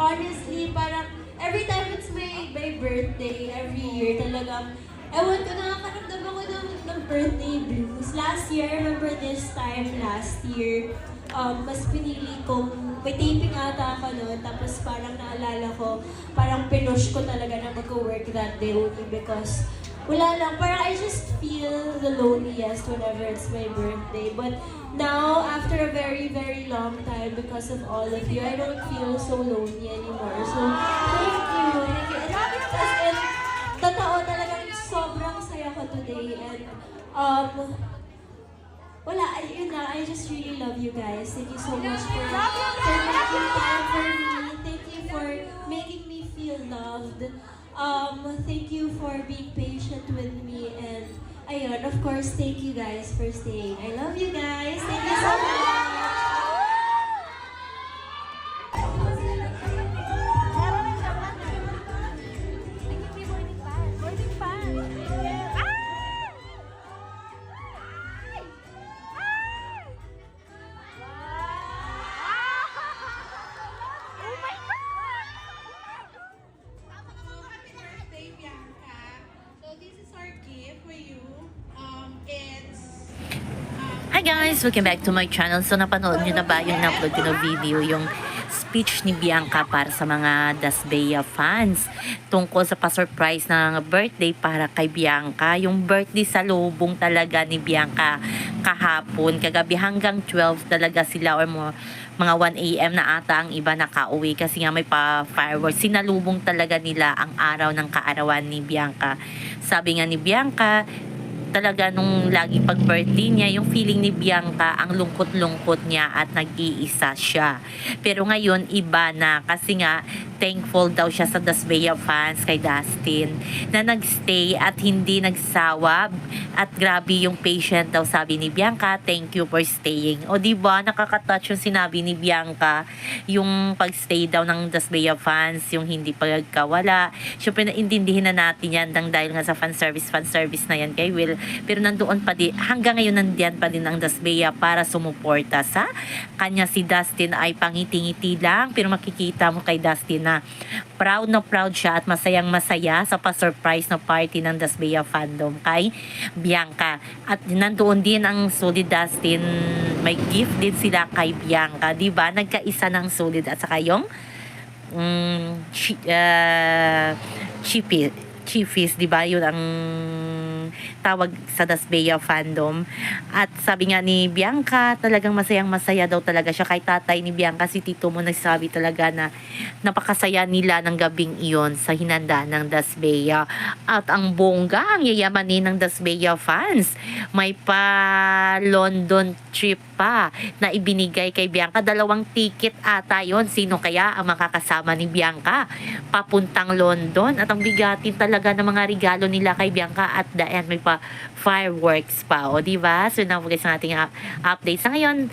honestly, parang every time it's my birthday, every year talagang, ewan ko, nakakaramdam ako ng birthday blues. Last year, I remember this time last year, mas pinili kong, may taping ata ako noon, tapos parang naalala ko, parang pinush ko talaga na mag-work that day only because wala lang, parang I just feel the loneliest whenever it's my birthday. But now, after a very, very long time, because of all of you, I don't feel so lonely anymore. So, thank you. And totoo talagang sobrang saya ko today. And, wala, yun na, I just really love you guys. Thank you so much for making time for me. Thank you for making me feel loved. Thank you for being patient with me. And, ayun, of course, thank you guys for staying. I love you guys. Thank you so much. Happy birthday, Bianca. So this is our gift for you. It's Hi guys! Welcome back to my channel. So napanood nyo na ba yung na-upload ko na video, yung speech ni Bianca para sa mga Dasbea fans tungkol sa pa-surprise na birthday para kay Bianca. Yung birthday sa lubong talaga ni Bianca kahapon, kagabi hanggang 12 talaga sila or mga 1 AM na ata ang iba nakauwi kasi nga may pa-fireworks. Sinalubong talaga nila ang araw ng kaarawan ni Bianca. Sabi nga ni Bianca, talaga nung lagi pag birthday niya, yung feeling ni Bianca, ang lungkot-lungkot niya at nag-iisa siya. Pero ngayon, iba na kasi nga, thankful daw siya sa Dasbea fans kay Dustin na nagstay at hindi nagsawa at grabe yung patient daw sabi ni Bianca, thank you for staying. O diba, nakakatouch yung sinabi ni Bianca, yung pagstay daw ng Dasbea fans, yung hindi pagkawala. Siyempre, naintindihin na natin yan dahil nga sa fan service na yan kay Will. Pero nandoon pa din, hanggang ngayon nandiyan pa din ang Dasbea para sumuporta sa kanya. Si Dustin ay pangiti-ngiti lang, pero makikita mo kay Dustin na proud siya at masayang masaya sa pa-surprise na party ng Dasbea fandom kay Bianca. At nandoon din ang Solid Dustin, may gift din sila kay Bianca, diba? Nagkaisa ng Solid at saka yung Chifis, di ba? Yun ang tawag sa Dasbea fandom. At sabi nga ni Bianca, talagang masayang masaya daw talaga siya. Kay tatay ni Bianca, si Tito mo nagsabi talaga na napakasaya nila ng gabing iyon sa hinanda ng Dasbea. At ang bongga, ang yayamanin ng Dasbea fans. May pa London trip pa na ibinigay kay Bianca. 2 ticket ata yon. Sino kaya ang makakasama ni Bianca papuntang London? At ang bigatin talaga ng mga regalo nila kay Bianca at the end may pa fireworks pa, o diba? So na guys ang ating update sa ngayon.